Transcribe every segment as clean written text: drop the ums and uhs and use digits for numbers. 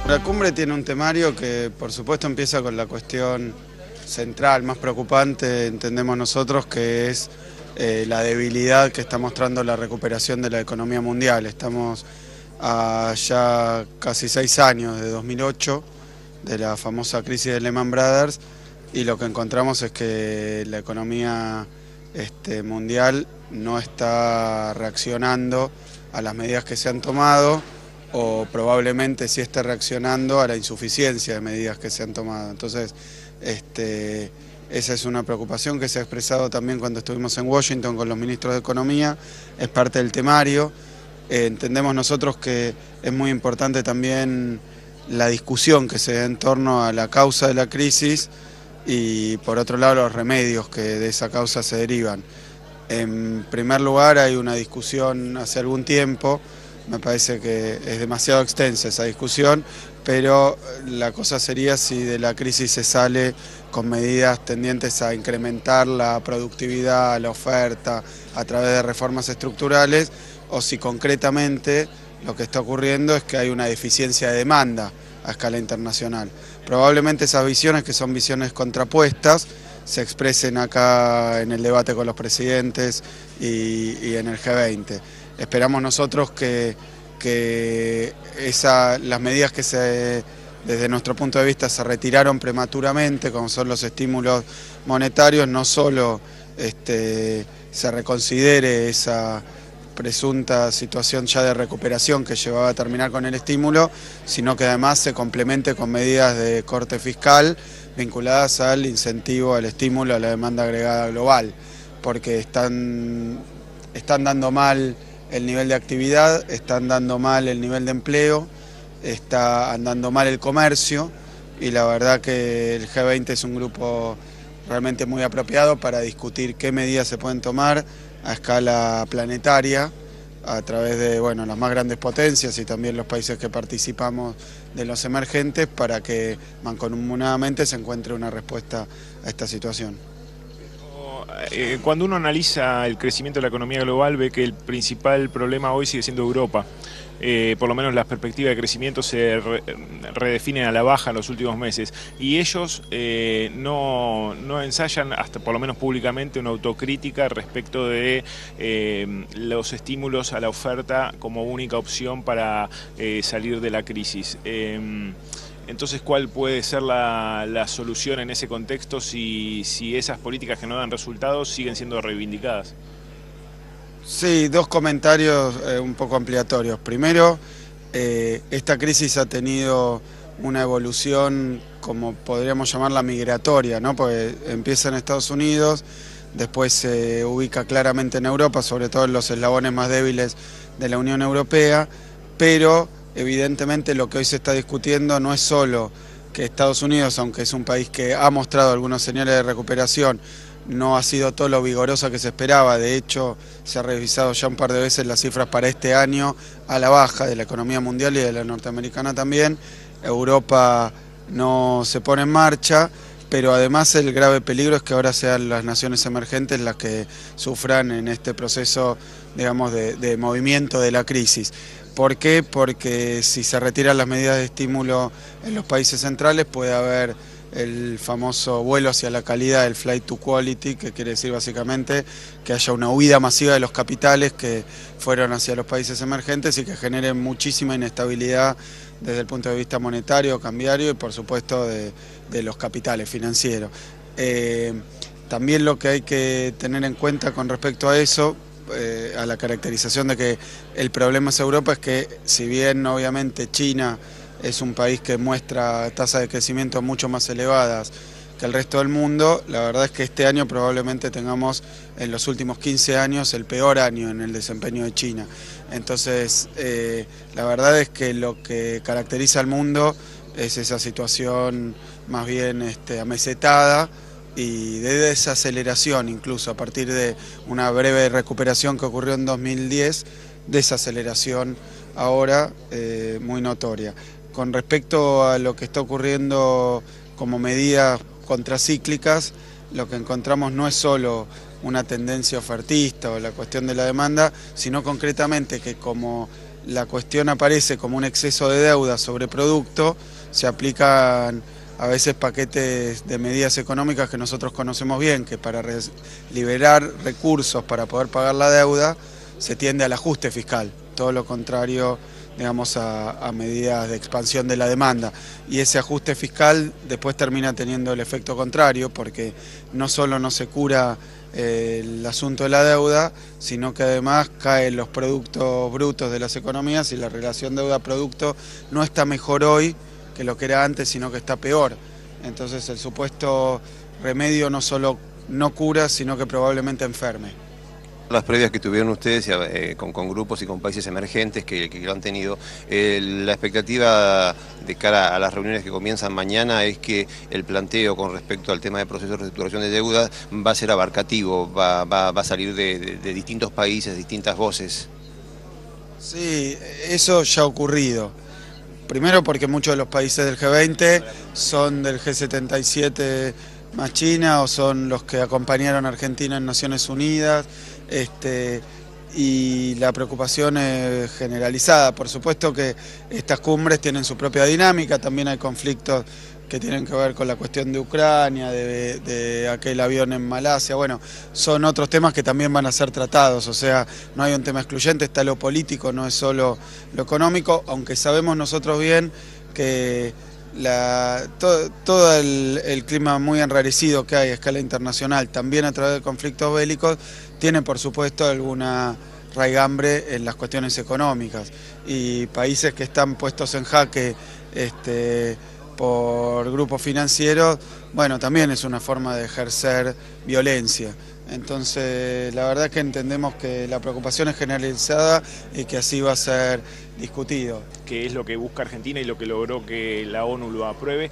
La cumbre tiene un temario que por supuesto empieza con la cuestión central, más preocupante, entendemos nosotros, que es la debilidad que está mostrando la recuperación de la economía mundial. Estamos a ya casi 6 años, de 2008, de la famosa crisis de Lehman Brothers, y lo que encontramos es que la economía mundial no está reaccionando a las medidas que se han tomado, o probablemente sí esté reaccionando a la insuficiencia de medidas que se han tomado. Entonces, esa es una preocupación que se ha expresado también cuando estuvimos en Washington con los ministros de Economía, es parte del temario. Entendemos nosotros que es muy importante también la discusión que se da en torno a la causa de la crisis y, por otro lado, los remedios que de esa causa se derivan. En primer lugar, hay una discusión hace algún tiempo. Me parece que es demasiado extensa esa discusión, pero la cosa sería si de la crisis se sale con medidas tendientes a incrementar la productividad, la oferta, a través de reformas estructurales, o si concretamente lo que está ocurriendo es que hay una deficiencia de demanda a escala internacional. Probablemente esas visiones, que son visiones contrapuestas, se expresen acá en el debate con los presidentes y en el G20. Esperamos nosotros que las medidas que desde nuestro punto de vista se retiraron prematuramente, como son los estímulos monetarios, no solo se reconsidere esa presunta situación ya de recuperación que llevaba a terminar con el estímulo, sino que además se complemente con medidas de corte fiscal vinculadas al incentivo, al estímulo, a la demanda agregada global, porque están dando mal el nivel de actividad, está andando mal el nivel de empleo, está andando mal el comercio, y la verdad que el G20 es un grupo realmente muy apropiado para discutir qué medidas se pueden tomar a escala planetaria a través de las más grandes potencias y también los países que participamos de los emergentes, para que mancomunadamente se encuentre una respuesta a esta situación. Cuando uno analiza el crecimiento de la economía global, ve que el principal problema hoy sigue siendo Europa. Por lo menos las perspectivas de crecimiento se redefinen a la baja en los últimos meses, y ellos no ensayan, hasta por lo menos públicamente, una autocrítica respecto de los estímulos a la oferta como única opción para salir de la crisis. Entonces, ¿cuál puede ser la solución en ese contexto si esas políticas que no dan resultados siguen siendo reivindicadas? Sí, dos comentarios un poco ampliatorios. Primero, esta crisis ha tenido una evolución, como podríamos llamarla, migratoria, ¿no? Porque empieza en Estados Unidos, después se ubica claramente en Europa, sobre todo en los eslabones más débiles de la Unión Europea, pero evidentemente lo que hoy se está discutiendo no es solo que Estados Unidos, aunque es un país que ha mostrado algunos señales de recuperación, no ha sido todo lo vigorosa que se esperaba. De hecho, se ha revisado ya un par de veces las cifras para este año a la baja de la economía mundial y de la norteamericana también. Europa no se pone en marcha, pero además el grave peligro es que ahora sean las naciones emergentes las que sufran en este proceso, digamos, de movimiento de la crisis. ¿Por qué? Porque si se retiran las medidas de estímulo en los países centrales, puede haber el famoso vuelo hacia la calidad, el flight to quality, que quiere decir básicamente que haya una huida masiva de los capitales que fueron hacia los países emergentes y que generen muchísima inestabilidad desde el punto de vista monetario, cambiario y por supuesto de los capitales financieros. También lo que hay que tener en cuenta con respecto a eso, a la caracterización de que el problema es Europa, es que si bien obviamente China es un país que muestra tasas de crecimiento mucho más elevadas que el resto del mundo, la verdad es que este año probablemente tengamos en los últimos 15 años el peor año en el desempeño de China. Entonces, la verdad es que lo que caracteriza al mundo es esa situación más bien amesetada y de desaceleración, incluso a partir de una breve recuperación que ocurrió en 2010, desaceleración ahora muy notoria. Con respecto a lo que está ocurriendo como medidas contracíclicas, lo que encontramos no es solo una tendencia ofertista o la cuestión de la demanda, sino concretamente que como la cuestión aparece como un exceso de deuda sobre producto, se aplican a veces paquetes de medidas económicas que nosotros conocemos bien, que para liberar recursos para poder pagar la deuda se tiende al ajuste fiscal, todo lo contrario, digamos, a medidas de expansión de la demanda. Y ese ajuste fiscal después termina teniendo el efecto contrario, porque no solo no se cura el asunto de la deuda, sino que además caen los productos brutos de las economías y la relación deuda-producto no está mejor hoy que lo que era antes, sino que está peor. Entonces el supuesto remedio no solo no cura, sino que probablemente enferme. Las previas que tuvieron ustedes con grupos y con países emergentes que lo han tenido, la expectativa de cara a las reuniones que comienzan mañana es que el planteo con respecto al tema de proceso de reestructuración de deuda va a ser abarcativo, va a salir de distintos países, distintas voces. Sí, eso ya ha ocurrido. Primero porque muchos de los países del G20 son del G77 más China o son los que acompañaron a Argentina en Naciones Unidas, y la preocupación es generalizada. Por supuesto que estas cumbres tienen su propia dinámica, también hay conflictos que tienen que ver con la cuestión de Ucrania, de aquel avión en Malasia. Bueno, son otros temas que también van a ser tratados, o sea, no hay un tema excluyente, está lo político, no es solo lo económico, aunque sabemos nosotros bien que todo el clima muy enrarecido que hay a escala internacional, también a través de conflictos bélicos, tiene por supuesto alguna raigambre en las cuestiones económicas, y países que están puestos en jaque por grupos financieros, bueno, también es una forma de ejercer violencia. Entonces, la verdad es que entendemos que la preocupación es generalizada y que así va a ser discutido. Que es lo que busca Argentina y lo que logró que la ONU lo apruebe,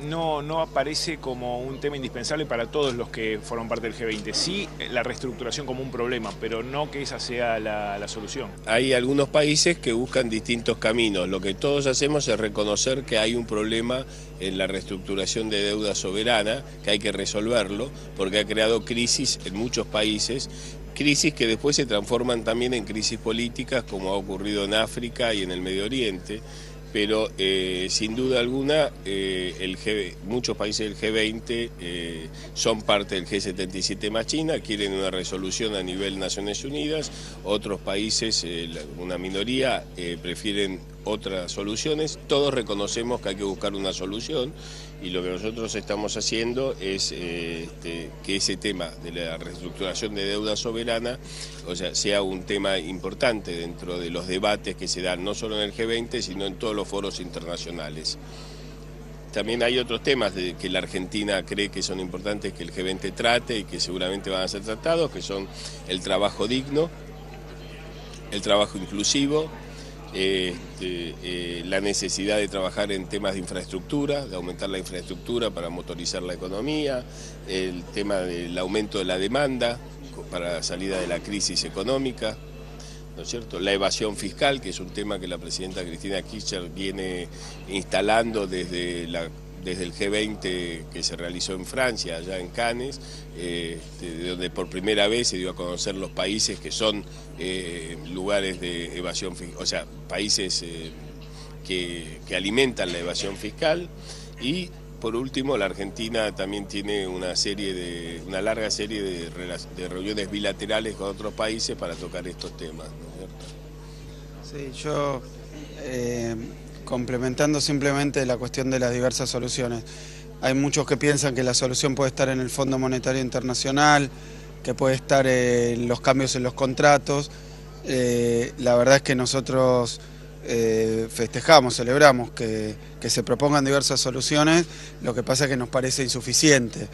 no aparece como un tema indispensable para todos los que forman parte del G20. Sí, la reestructuración como un problema, pero no que esa sea la solución. Hay algunos países que buscan distintos caminos. Lo que todos hacemos es reconocer que hay un problema en la reestructuración de deuda soberana, que hay que resolverlo, porque ha creado crisis en muchos países, crisis que después se transforman también en crisis políticas, como ha ocurrido en África y en el Medio Oriente. Pero sin duda alguna muchos países del G20 son parte del G77 más China, quieren una resolución a nivel Naciones Unidas, otros países, una minoría, prefieren otras soluciones. Todos reconocemos que hay que buscar una solución y lo que nosotros estamos haciendo es que ese tema de la reestructuración de deuda soberana, o sea un tema importante dentro de los debates que se dan no solo en el G20, sino en todos los foros internacionales. También hay otros temas que la Argentina cree que son importantes que el G20 trate y que seguramente van a ser tratados, que son el trabajo digno, el trabajo inclusivo, la necesidad de trabajar en temas de infraestructura, de aumentar la infraestructura para motorizar la economía, el tema del aumento de la demanda para la salida de la crisis económica, ¿no es cierto? La evasión fiscal, que es un tema que la presidenta Cristina Kirchner viene instalando desde el G20 que se realizó en Francia, allá en Cannes, donde por primera vez se dio a conocer los países que son lugares de evasión fiscal, o sea, países que alimentan la evasión fiscal. Y por último, la Argentina también tiene una larga serie de reuniones bilaterales con otros países para tocar estos temas, ¿no es cierto? Sí, yo complementando simplemente la cuestión de las diversas soluciones. Hay muchos que piensan que la solución puede estar en el Fondo Monetario Internacional, que puede estar en los cambios en los contratos. La verdad es que nosotros festejamos, celebramos que se propongan diversas soluciones, lo que pasa es que nos parece insuficiente.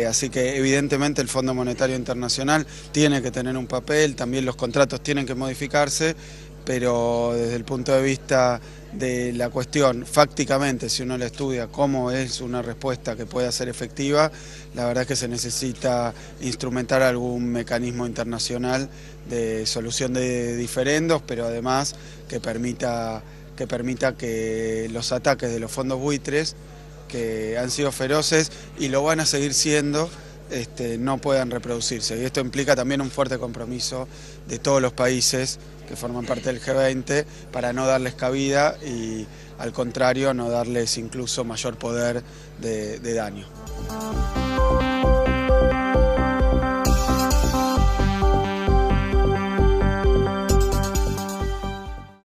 Así que evidentemente el Fondo Monetario Internacional tiene que tener un papel, también los contratos tienen que modificarse, pero desde el punto de vista de la cuestión, fácticamente, si uno la estudia, cómo es una respuesta que pueda ser efectiva, la verdad es que se necesita instrumentar algún mecanismo internacional de solución de diferendos, pero además que permita que los ataques de los fondos buitres, que han sido feroces y lo van a seguir siendo, no puedan reproducirse. Y esto implica también un fuerte compromiso de todos los países que forman parte del G20 para no darles cabida y, al contrario, no darles incluso mayor poder de daño.